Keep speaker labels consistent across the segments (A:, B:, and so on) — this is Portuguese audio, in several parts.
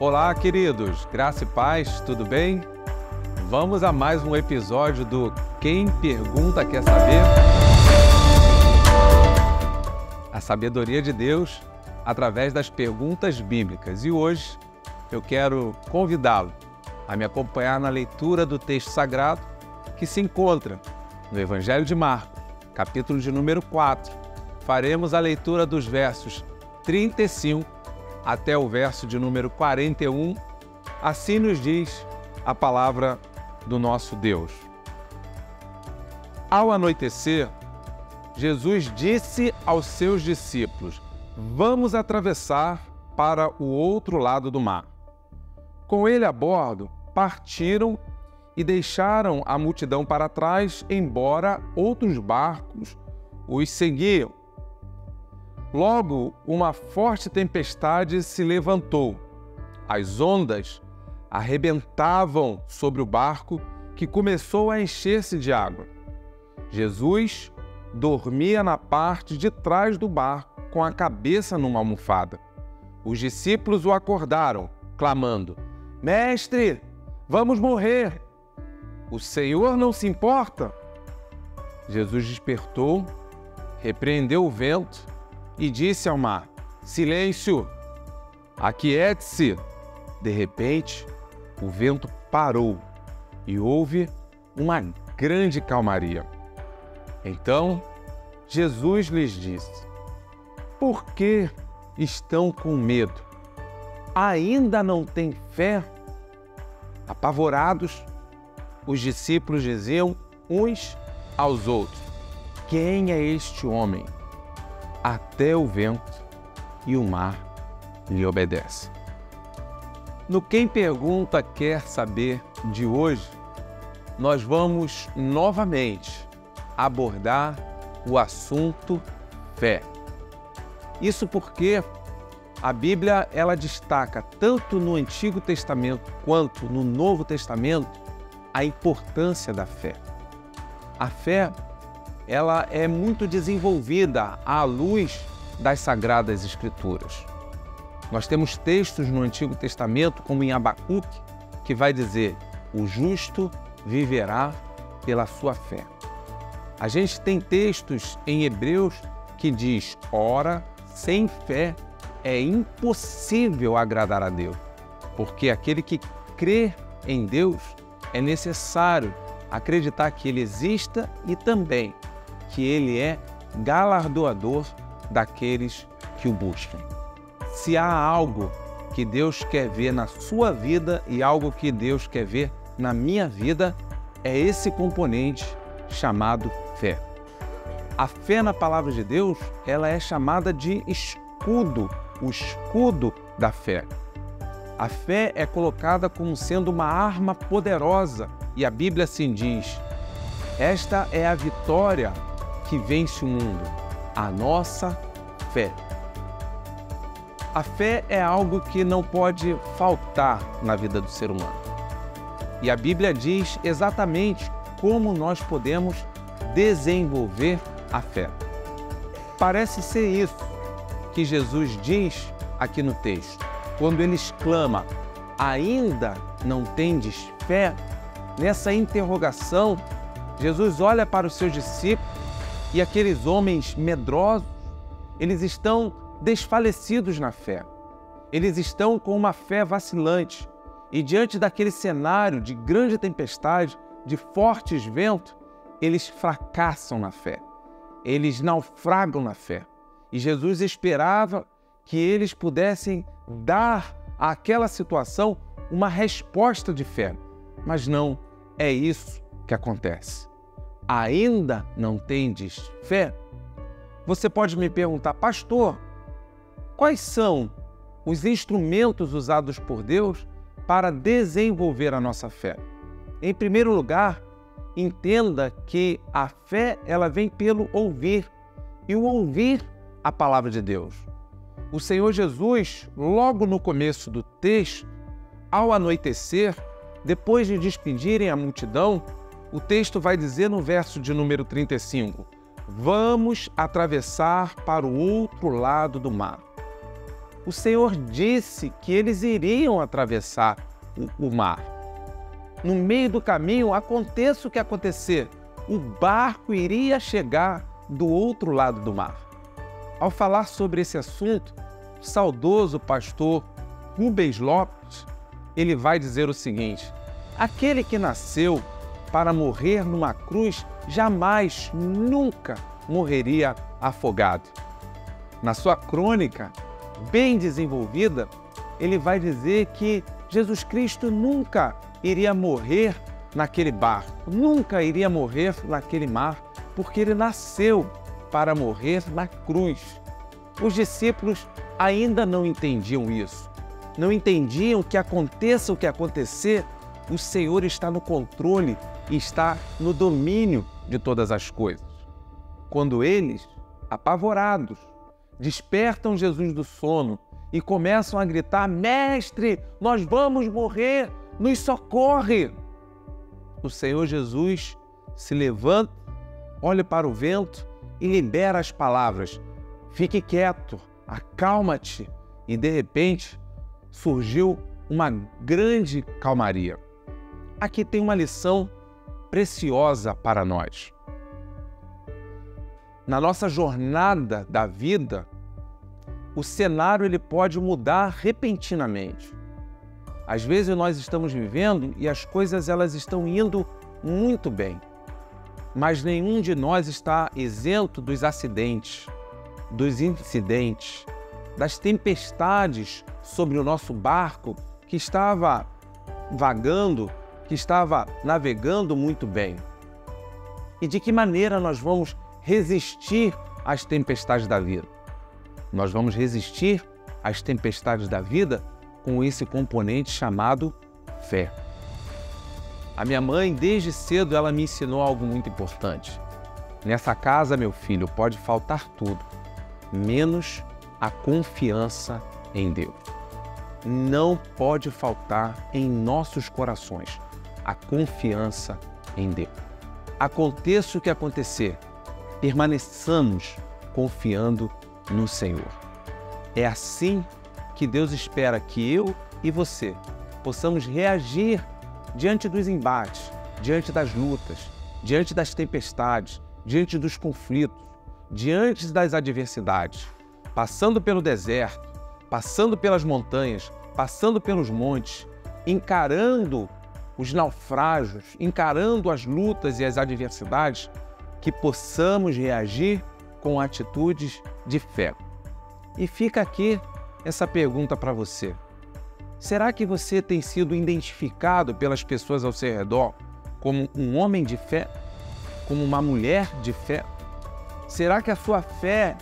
A: Olá, queridos, graça e paz, tudo bem? Vamos a mais um episódio do Quem Pergunta Quer Saber? A sabedoria de Deus através das perguntas bíblicas. E hoje eu quero convidá-lo a me acompanhar na leitura do texto sagrado que se encontra no Evangelho de Marcos, capítulo de número 4. Faremos a leitura dos versos 35 até o verso de número 41. Assim nos diz a palavra do nosso Deus. Ao anoitecer, Jesus disse aos seus discípulos: "Vamos atravessar para o outro lado do mar." Com ele a bordo, partiram e deixaram a multidão para trás, embora outros barcos os seguiam. Logo, uma forte tempestade se levantou. As ondas arrebentavam sobre o barco, que começou a encher-se de água. Jesus dormia na parte de trás do barco, com a cabeça numa almofada. Os discípulos o acordaram, clamando: "Mestre, vamos morrer! O Senhor não se importa?" Jesus despertou, repreendeu o vento e disse ao mar: "Silêncio, aquiete-se." De repente, o vento parou e houve uma grande calmaria. Então, Jesus lhes disse: "Por que estão com medo? Ainda não têm fé?" Apavorados, os discípulos diziam uns aos outros: "Quem é este homem? Até o vento e o mar lhe obedecem." No Quem Pergunta Quer Saber de hoje, nós vamos novamente abordar o assunto fé. Isso porque a Bíblia ela destaca tanto no Antigo Testamento quanto no Novo Testamento a importância da fé. A fé ela é muito desenvolvida à luz das Sagradas Escrituras. Nós temos textos no Antigo Testamento, como em Abacuque, que vai dizer: "O justo viverá pela sua fé." A gente tem textos em Hebreus que diz: "Ora, sem fé é impossível agradar a Deus, porque aquele que crê em Deus é necessário acreditar que Ele exista e também que Ele é galardoador daqueles que o buscam." Se há algo que Deus quer ver na sua vida e algo que Deus quer ver na minha vida, é esse componente chamado fé. A fé na palavra de Deus, ela é chamada de escudo, o escudo da fé. A fé é colocada como sendo uma arma poderosa e a Bíblia assim diz: "Esta é a vitória que vence o mundo, a nossa fé." A fé é algo que não pode faltar na vida do ser humano. E a Bíblia diz exatamente como nós podemos desenvolver a fé. Parece ser isso que Jesus diz aqui no texto. Quando ele exclama: "Ainda não tendes fé?" Nessa interrogação, Jesus olha para os seus discípulos e aqueles homens medrosos, eles estão desfalecidos na fé. Eles estão com uma fé vacilante. E diante daquele cenário de grande tempestade, de fortes ventos, eles fracassam na fé. Eles naufragam na fé. E Jesus esperava que eles pudessem dar àquela situação uma resposta de fé. Mas não é isso que acontece. Ainda não tendes fé? Você pode me perguntar: "Pastor, quais são os instrumentos usados por Deus para desenvolver a nossa fé?" Em primeiro lugar, entenda que a fé ela vem pelo ouvir, e o ouvir a palavra de Deus. O Senhor Jesus, logo no começo do texto, ao anoitecer, depois de despedirem a multidão, o texto vai dizer no verso de número 35: "Vamos atravessar para o outro lado do mar." o Senhor disse que eles iriam atravessar o mar. No meio do caminho, aconteça o que acontecer, o barco iria chegar do outro lado do mar. Ao falar sobre esse assunto, o saudoso pastor Rubens Lopes, ele vai dizer o seguinte: aquele que nasceu para morrer numa cruz jamais, nunca morreria afogado. Na sua crônica, bem desenvolvida, ele vai dizer que Jesus Cristo nunca iria morrer naquele barco, nunca iria morrer naquele mar, porque ele nasceu para morrer na cruz. Os discípulos ainda não entendiam isso, não entendiam que aconteça o que acontecer, o Senhor está no controle e está no domínio de todas as coisas. Quando eles, apavorados, despertam Jesus do sono e começam a gritar: Mestre, nós vamos morrer, nos socorre! O Senhor Jesus se levanta, olha para o vento e libera as palavras: fique quieto, acalma-te. E de repente surgiu uma grande calmaria. Aqui tem uma lição preciosa para nós. Na nossa jornada da vida, o cenário ele pode mudar repentinamente. Às vezes nós estamos vivendo e as coisas elas estão indo muito bem, mas nenhum de nós está isento dos acidentes, dos incidentes, das tempestades sobre o nosso barco que estava vagando, que estava navegando muito bem. E de que maneira nós vamos resistir às tempestades da vida? Nós vamos resistir às tempestades da vida com esse componente chamado fé. A minha mãe, desde cedo, ela me ensinou algo muito importante. Nessa casa, meu filho, pode faltar tudo, menos a confiança em Deus. Não pode faltar em nossos corações a confiança em Deus. Aconteça o que acontecer, permaneçamos confiando no Senhor. É assim que Deus espera que eu e você possamos reagir diante dos embates, diante das lutas, diante das tempestades, diante dos conflitos, diante das adversidades, passando pelo deserto, passando pelas montanhas, passando pelos montes, encarando os naufrágios, encarando as lutas e as adversidades, que possamos reagir com atitudes de fé. E fica aqui essa pergunta para você. Será que você tem sido identificado pelas pessoas ao seu redor como um homem de fé? Como uma mulher de fé? Será que a sua fé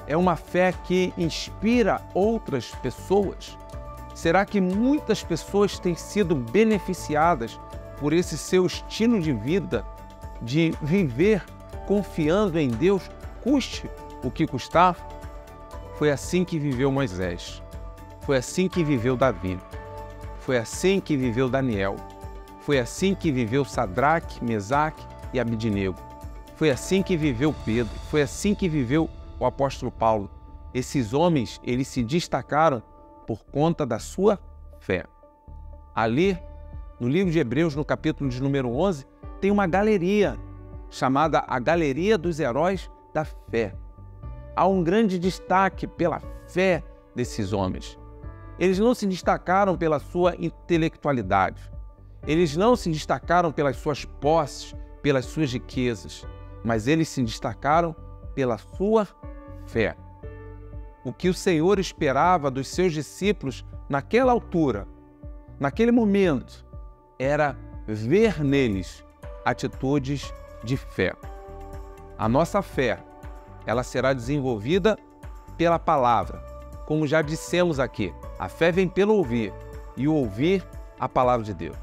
A: é uma fé que inspira outras pessoas? Será que muitas pessoas têm sido beneficiadas por esse seu estilo de vida, de viver confiando em Deus, custe o que custar? Foi assim que viveu Moisés, foi assim que viveu Davi, foi assim que viveu Daniel, foi assim que viveu Sadraque, Mesaque e Abednego, foi assim que viveu Pedro, foi assim que viveu o apóstolo Paulo. Esses homens, eles se destacaram por conta da sua fé. Ali, no livro de Hebreus, no capítulo de número 11, tem uma galeria chamada a Galeria dos Heróis da Fé. Há um grande destaque pela fé desses homens. Eles não se destacaram pela sua intelectualidade. Eles não se destacaram pelas suas posses, pelas suas riquezas, mas eles se destacaram pela sua fé. O que o Senhor esperava dos seus discípulos naquela altura, naquele momento, era ver neles atitudes de fé. A nossa fé, ela será desenvolvida pela palavra. Como já dissemos aqui, a fé vem pelo ouvir e o ouvir a palavra de Deus.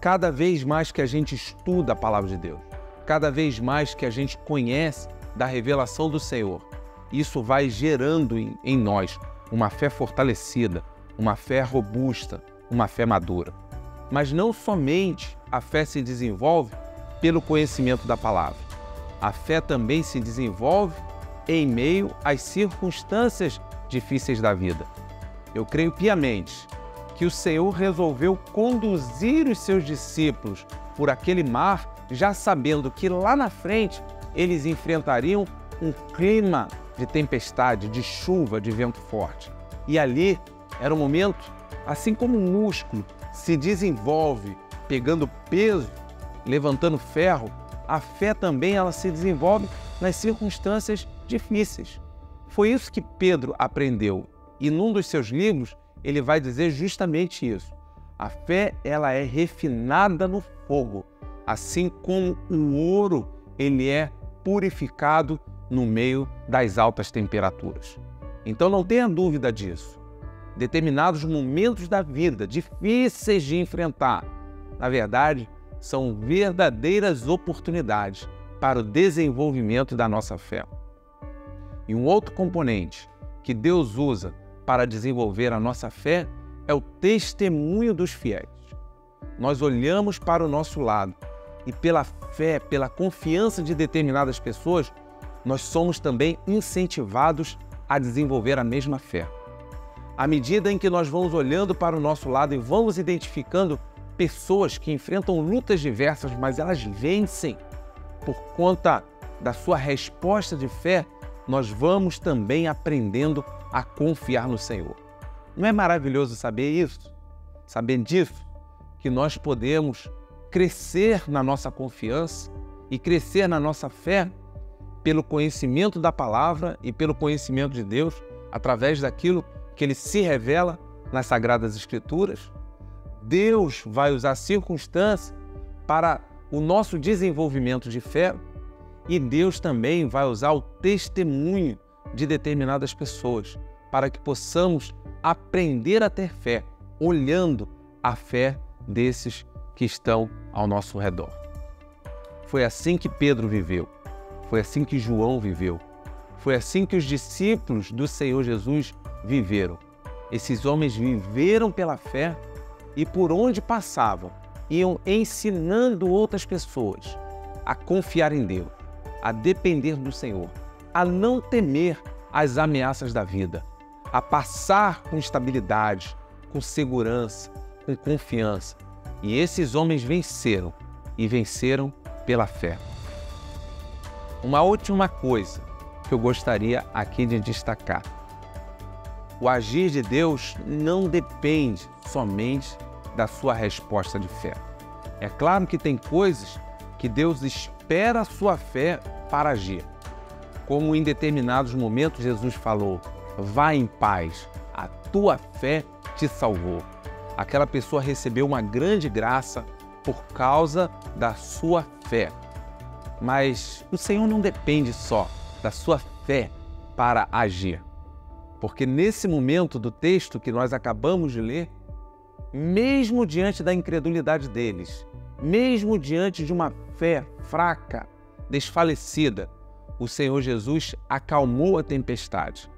A: Cada vez mais que a gente estuda a palavra de Deus, cada vez mais que a gente conhece da revelação do Senhor, isso vai gerando em nós uma fé fortalecida, uma fé robusta, uma fé madura. Mas não somente a fé se desenvolve pelo conhecimento da palavra. A fé também se desenvolve em meio às circunstâncias difíceis da vida. Eu creio piamente que o Senhor resolveu conduzir os seus discípulos por aquele mar, já sabendo que lá na frente eles enfrentariam um clima de tempestade, de chuva, de vento forte. E ali era um momento, assim como um músculo se desenvolve pegando peso, levantando ferro, a fé também ela se desenvolve nas circunstâncias difíceis. Foi isso que Pedro aprendeu. E num dos seus livros, ele vai dizer justamente isso. A fé ela é refinada no fogo, assim como o ouro ele é purificado no meio das altas temperaturas. Então não tenha dúvida disso. Determinados momentos da vida, difíceis de enfrentar, na verdade, são verdadeiras oportunidades para o desenvolvimento da nossa fé. E um outro componente que Deus usa para desenvolver a nossa fé é o testemunho dos fiéis. Nós olhamos para o nosso lado e pela fé, pela confiança de determinadas pessoas, nós somos também incentivados a desenvolver a mesma fé. À medida em que nós vamos olhando para o nosso lado e vamos identificando pessoas que enfrentam lutas diversas, mas elas vencem por conta da sua resposta de fé, nós vamos também aprendendo a confiar no Senhor. Não é maravilhoso saber isso? Saber disso? Que nós podemos crescer na nossa confiança e crescer na nossa fé pelo conhecimento da palavra e pelo conhecimento de Deus, através daquilo que Ele se revela nas Sagradas Escrituras. Deus vai usar circunstâncias para o nosso desenvolvimento de fé e Deus também vai usar o testemunho de determinadas pessoas para que possamos aprender a ter fé, olhando a fé desses que estão ao nosso redor. Foi assim que Pedro viveu, foi assim que João viveu, foi assim que os discípulos do Senhor Jesus viveram. Esses homens viveram pela fé e por onde passavam, iam ensinando outras pessoas a confiar em Deus, a depender do Senhor, a não temer as ameaças da vida, a passar com estabilidade, com segurança, com confiança. E esses homens venceram, e venceram pela fé. Uma última coisa que eu gostaria aqui de destacar. O agir de Deus não depende somente da sua resposta de fé. É claro que tem coisas que Deus espera a sua fé para agir. Como em determinados momentos Jesus falou, vá em paz, a tua fé te salvou. Aquela pessoa recebeu uma grande graça por causa da sua fé. Mas o Senhor não depende só da sua fé para agir. Porque nesse momento do texto que nós acabamos de ler, mesmo diante da incredulidade deles, mesmo diante de uma fé fraca, desfalecida, o Senhor Jesus acalmou a tempestade.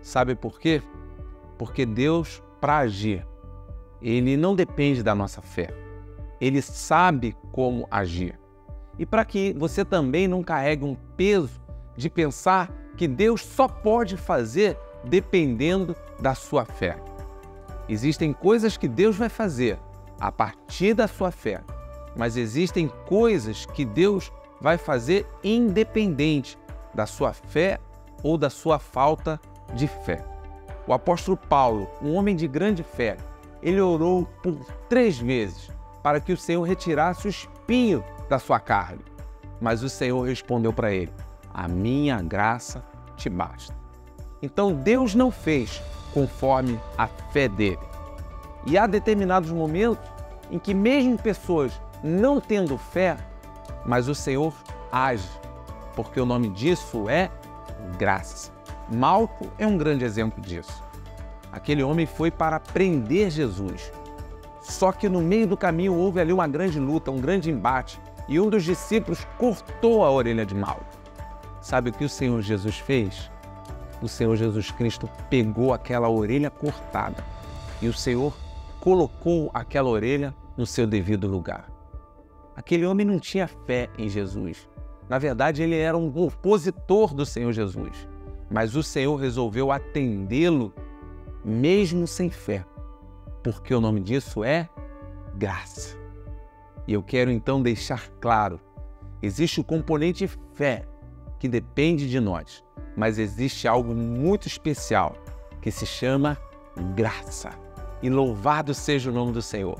A: Sabe por quê? Porque Deus, para agir, Ele não depende da nossa fé. Ele sabe como agir. E para que você também não carregue um peso de pensar que Deus só pode fazer dependendo da sua fé. Existem coisas que Deus vai fazer a partir da sua fé, mas existem coisas que Deus vai fazer independente da sua fé ou da sua falta de fé. O apóstolo Paulo, um homem de grande fé, ele orou por 3 vezes para que o Senhor retirasse o espinho da sua carne. Mas o Senhor respondeu para ele, a minha graça te basta. Então Deus não fez conforme a fé dele. E há determinados momentos em que mesmo pessoas não tendo fé, mas o Senhor age, porque o nome disso é graça. Malco é um grande exemplo disso. Aquele homem foi para prender Jesus. Só que no meio do caminho houve ali uma grande luta, um grande embate, e um dos discípulos cortou a orelha de Malco. Sabe o que o Senhor Jesus fez? O Senhor Jesus Cristo pegou aquela orelha cortada e o Senhor colocou aquela orelha no seu devido lugar. Aquele homem não tinha fé em Jesus. Na verdade, ele era um opositor do Senhor Jesus. Mas o Senhor resolveu atendê-lo mesmo sem fé, porque o nome disso é graça. E eu quero então deixar claro, existe o componente fé, que depende de nós, mas existe algo muito especial, que se chama graça. E louvado seja o nome do Senhor,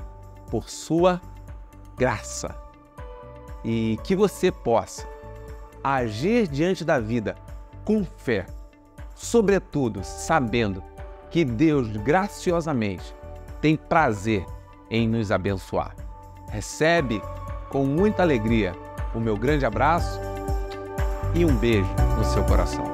A: por sua graça. E que você possa agir diante da vida com fé, sobretudo sabendo que Deus graciosamente tem prazer em nos abençoar. Recebe com muita alegria o meu grande abraço e um beijo no seu coração.